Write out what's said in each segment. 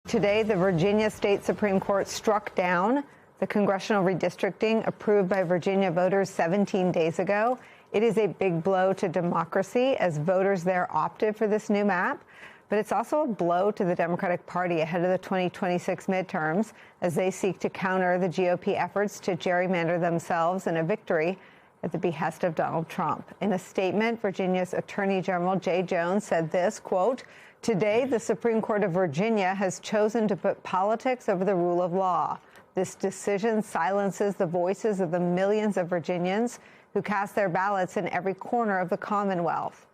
Today, the Virginia State Supreme Court struck down the congressional redistricting approved by Virginia voters 17 days ago. It is a big blow to democracy as voters there opted for this new map. But it's also a blow to the Democratic Party ahead of the 2026 midterms as they seek to counter the GOP efforts to gerrymander themselves in a victory at the behest of Donald Trump. In a statement, Virginia's Attorney General Jay Jones said this, quote, "Today, the Supreme Court of Virginia has chosen to put politics over the rule of law. This decision silences the voices of the millions of Virginians who cast their ballots in every corner of the Commonwealth.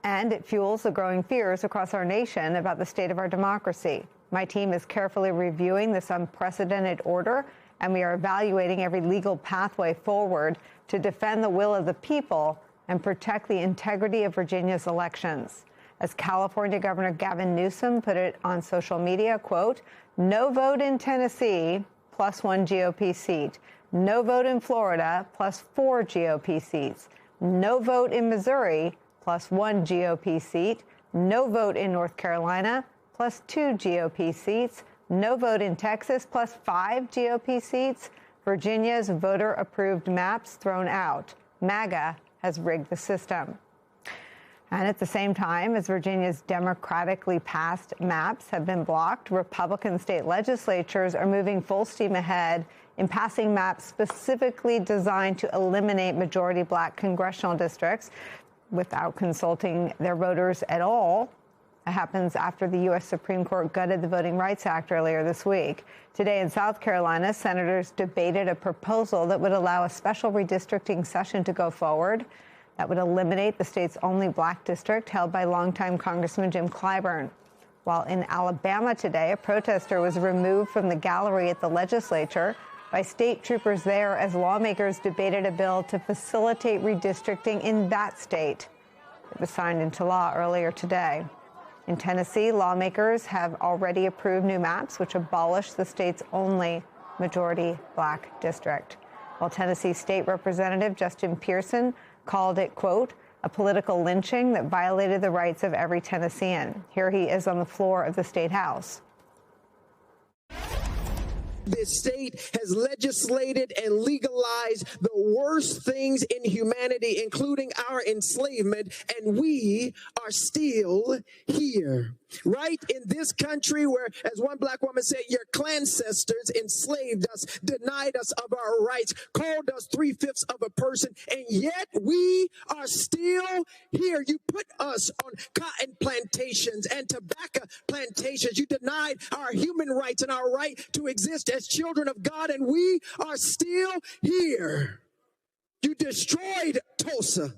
And it fuels the growing fears across our nation about the state of our democracy. My team is carefully reviewing this unprecedented order, and we are evaluating every legal pathway forward to defend the will of the people and protect the integrity of Virginia's elections." As California Governor Gavin Newsom put it on social media, quote, "No vote in Tennessee, plus 1 GOP seat. No vote in Florida, plus 4 GOP seats. No vote in Missouri, plus 1 GOP seat. No vote in North Carolina, plus 2 GOP seats. No vote in Texas, plus 5 GOP seats. Virginia's voter-approved maps thrown out. MAGA has rigged the system." And at the same time, as Virginia's democratically passed maps have been blocked, Republican state legislatures are moving full steam ahead in passing maps specifically designed to eliminate majority black congressional districts without consulting their voters at all. That happens after the U.S. Supreme Court gutted the Voting Rights Act earlier this week. Today in South Carolina, senators debated a proposal that would allow a special redistricting session to go forward that would eliminate the state's only black district held by longtime Congressman Jim Clyburn. While in Alabama today, a protester was removed from the gallery at the legislature by state troopers there as lawmakers debated a bill to facilitate redistricting in that state. It was signed into law earlier today. In Tennessee, lawmakers have already approved new maps which abolish the state's only majority black district. While Tennessee State Representative Justin Pearson called it, quote, "a political lynching that violated the rights of every Tennessean." Here he is on the floor of the State House. This state has legislated and legalized the worst things in humanity, including our enslavement, and we are still here. Right in this country where, as one black woman said, your ancestors enslaved us, denied us of our rights, called us 3/5 of a person, and yet we are still here. You put us on cotton plantations and tobacco plantations. You denied our human rights and our right to exist as children of God, and we are still here. You destroyed Tulsa.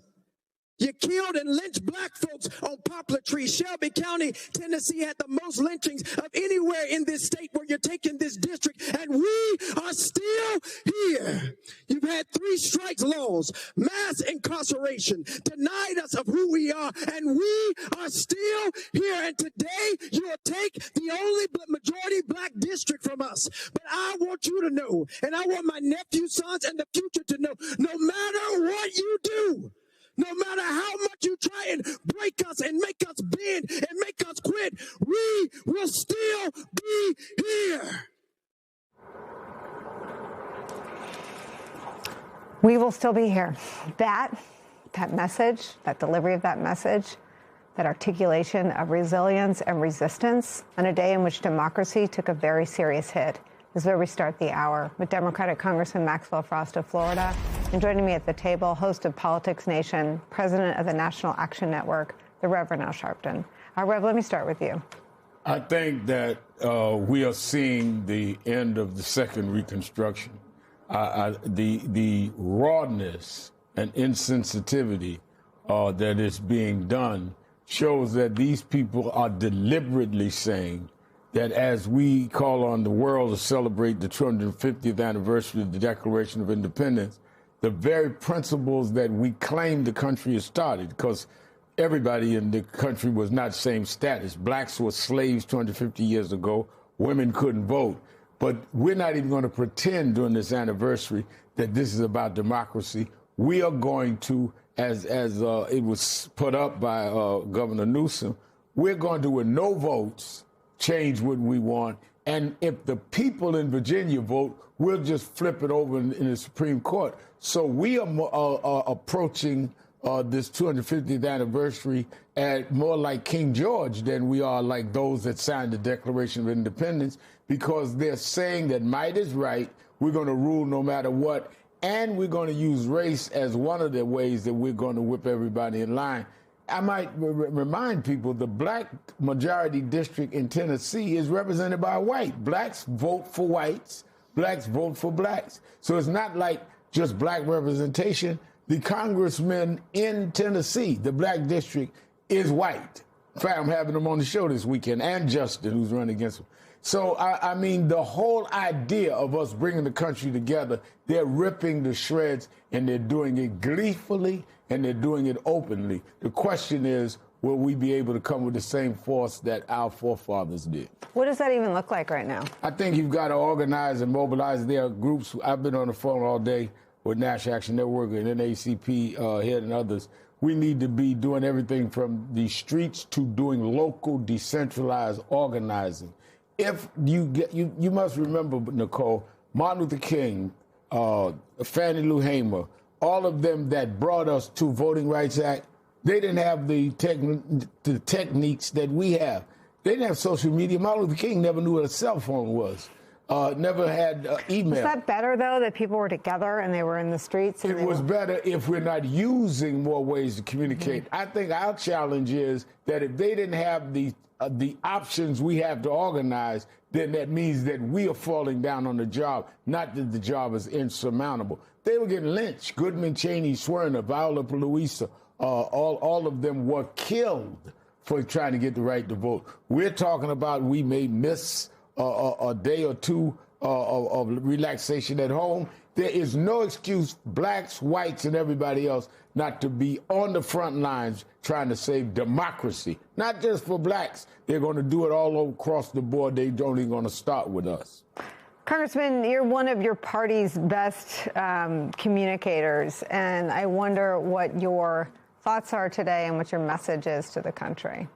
You killed and lynched black folks on poplar trees. Shelby County, Tennessee had the most lynchings of anywhere in this state where you're taking this district, and we are still here. You've had 3 strikes laws, mass incarceration, denied us of who we are, and we are still here. And today you'll take the only majority black district from us. But I want you to know, and I want my nephew, sons, and the future to know, no matter what you do, no matter how much you try and break us and make us bend and make us quit, we will still be here. We will still be here. That message, that delivery of that message, that articulation of resilience and resistance on a day in which democracy took a very serious hit is where we start the hour with Democratic Congressman Maxwell Frost of Florida. And joining me at the table, host of Politics Nation, president of the National Action Network, the Reverend Al Sharpton. Rev, let me start with you. I think that we are seeing the end of the second Reconstruction. The rawness and insensitivity that is being done shows that these people are deliberately saying that as we call on the world to celebrate the 250th anniversary of the Declaration of Independence, the very principles that we claim the country has started, because everybody in the country was not same status. Blacks were slaves 250 years ago. Women couldn't vote. But we're not even going to pretend during this anniversary that this is about democracy. We are going to, as it was put up by Governor Newsom, we're going to, with no votes, change what we want. And if the people in Virginia vote, we'll just flip it over in the Supreme Court. So we are approaching this 250th anniversary at more like King George than we are like those that signed the Declaration of Independence, because they're saying that might is right, we're going to rule no matter what, and we're going to use race as one of the ways that we're going to whip everybody in line. I might remind people the black majority district in Tennessee is represented by white. Blacks vote for whites. Blacks vote for blacks. So it's not like just black representation. The congressman in Tennessee, the black district, is white. In fact, I'm having him on the show this weekend, and Justin, who's running against him. So, I mean, the whole idea of us bringing the country together, they're ripping the shreds, and they're doing it gleefully, and they're doing it openly. The question is, will we be able to come with the same force that our forefathers did? What does that even look like right now? I think you've got to organize and mobilize. There are groups. I've been on the phone all day with National Action Network and NAACP head and others. We need to be doing everything from the streets to doing local decentralized organizing. If you get, you must remember, Nicole, Martin Luther King, Fannie Lou Hamer, all of them that brought us to Voting Rights Act, they didn't have the techniques that we have. They didn't have social media. Martin Luther King never knew what a cell phone was. Never had email. Is that better, though, that people were together and they were in the streets? It was better if we're not using more ways to communicate. Mm-hmm. I think our challenge is that if they didn't have the options we have to organize, then that means that we are falling down on the job, not that the job is insurmountable. They were getting lynched. Goodman, Cheney, Swerner, Viola Louisa, all of them were killed for trying to get the right to vote. We're talking about we may miss a day or two of relaxation at home. There is no excuse, blacks, whites, and everybody else, not to be on the front lines trying to save democracy. Not just for blacks. They're going to do it all across the board. They're only going to start with us. Congressman, you're one of your party's best communicators, and I wonder what your thoughts are today and what your message is to the country.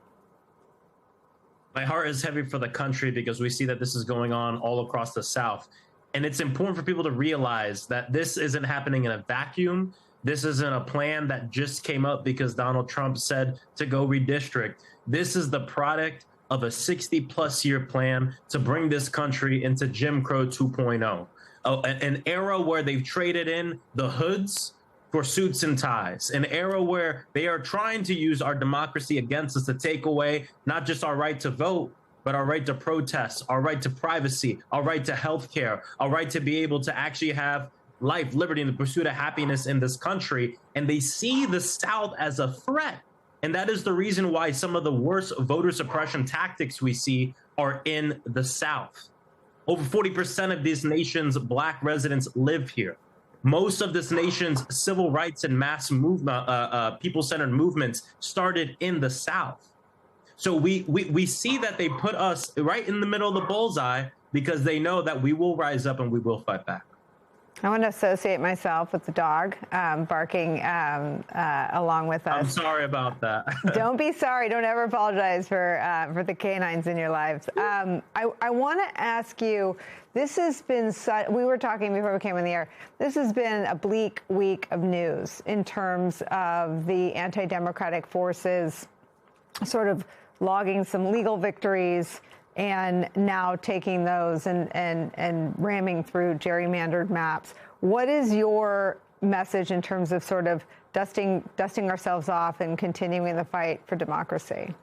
My heart is heavy for the country because we see that this is going on all across the South. And it's important for people to realize that this isn't happening in a vacuum. This isn't a plan that just came up because Donald Trump said to go redistrict. This is the product of a 60-plus year plan to bring this country into Jim Crow 2.0, an era where they've traded in the hoods for suits and ties, an era where they are trying to use our democracy against us to take away not just our right to vote, but our right to protest, our right to privacy, our right to health care, our right to be able to actually have life, liberty, and the pursuit of happiness in this country. And they see the South as a threat. And that is the reason why some of the worst voter suppression tactics we see are in the South. Over 40% of this nation's black residents live here. Most of this nation's civil rights and mass movement, people-centered movements started in the South. So we see that they put us right in the middle of the bullseye because they know that we will rise up and we will fight back. I want to associate myself with the dog barking along with us. I'm sorry about that. Don't be sorry. Don't ever apologize for the canines in your lives. I want to ask you, this has been, we were talking before we came on the air, this has been a bleak week of news in terms of the anti-democratic forces sort of logging some legal victories and now taking those and ramming through gerrymandered maps. What is your message in terms of sort of dusting ourselves off and continuing the fight for democracy?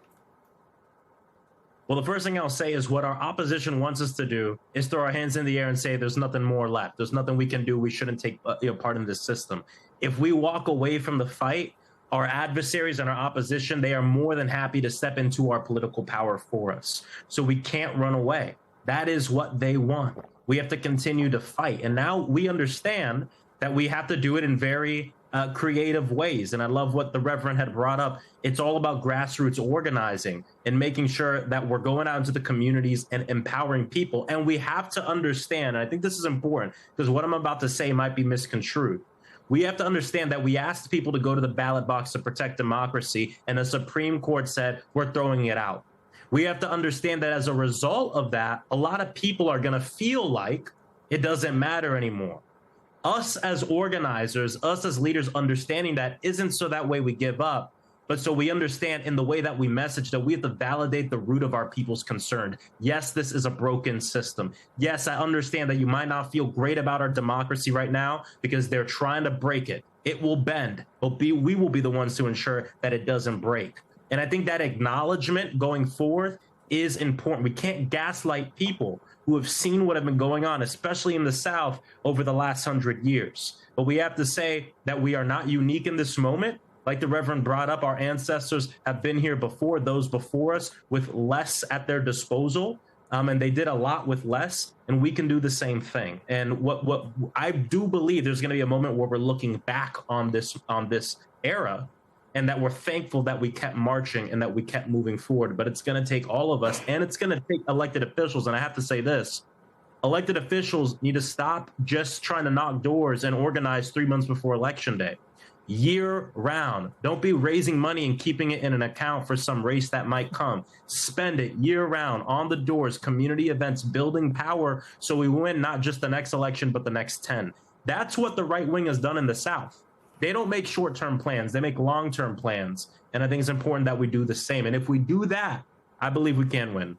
Well, the first thing I'll say is what our opposition wants us to do is throw our hands in the air and say there's nothing more left. There's nothing we can do. We shouldn't take part in this system. If we walk away from the fight, our adversaries and our opposition, they are more than happy to step into our political power for us. So we can't run away. That is what they want. We have to continue to fight. And now we understand that we have to do it in very creative ways. And I love what the Reverend had brought up. It's all about grassroots organizing and making sure that we're going out into the communities and empowering people. And we have to understand, and I think this is important because what I'm about to say might be misconstrued. We have to understand that we asked people to go to the ballot box to protect democracy, and the Supreme Court said we're throwing it out. We have to understand that as a result of that, a lot of people are going to feel like it doesn't matter anymore. Us as organizers, us as leaders, understanding that isn't so that way we give up, but so we understand in the way that we message that we have to validate the root of our people's concern. Yes, this is a broken system. Yes, I understand that you might not feel great about our democracy right now because they're trying to break it. It will bend, but we will be the ones to ensure that it doesn't break. And I think that acknowledgement going forward is important. We can't gaslight people who have seen what have been going on, especially in the South over the last 100 years. But we have to say that we are not unique in this moment. Like the Reverend brought up, our ancestors have been here before, those before us, with less at their disposal. And they did a lot with less, and we can do the same thing. And what I do believe there's going to be a moment where we're looking back on this era, and that we're thankful that we kept marching and that we kept moving forward. But it's going to take all of us, and it's going to take elected officials. And I have to say this, elected officials need to stop just trying to knock doors and organize 3 months before Election Day. Year round. Don't be raising money and keeping it in an account for some race that might come. Spend it year round on the doors, community events, building power so we win not just the next election, but the next 10. That's what the right wing has done in the South. They don't make short-term plans. They make long-term plans. And I think it's important that we do the same. And if we do that, I believe we can win.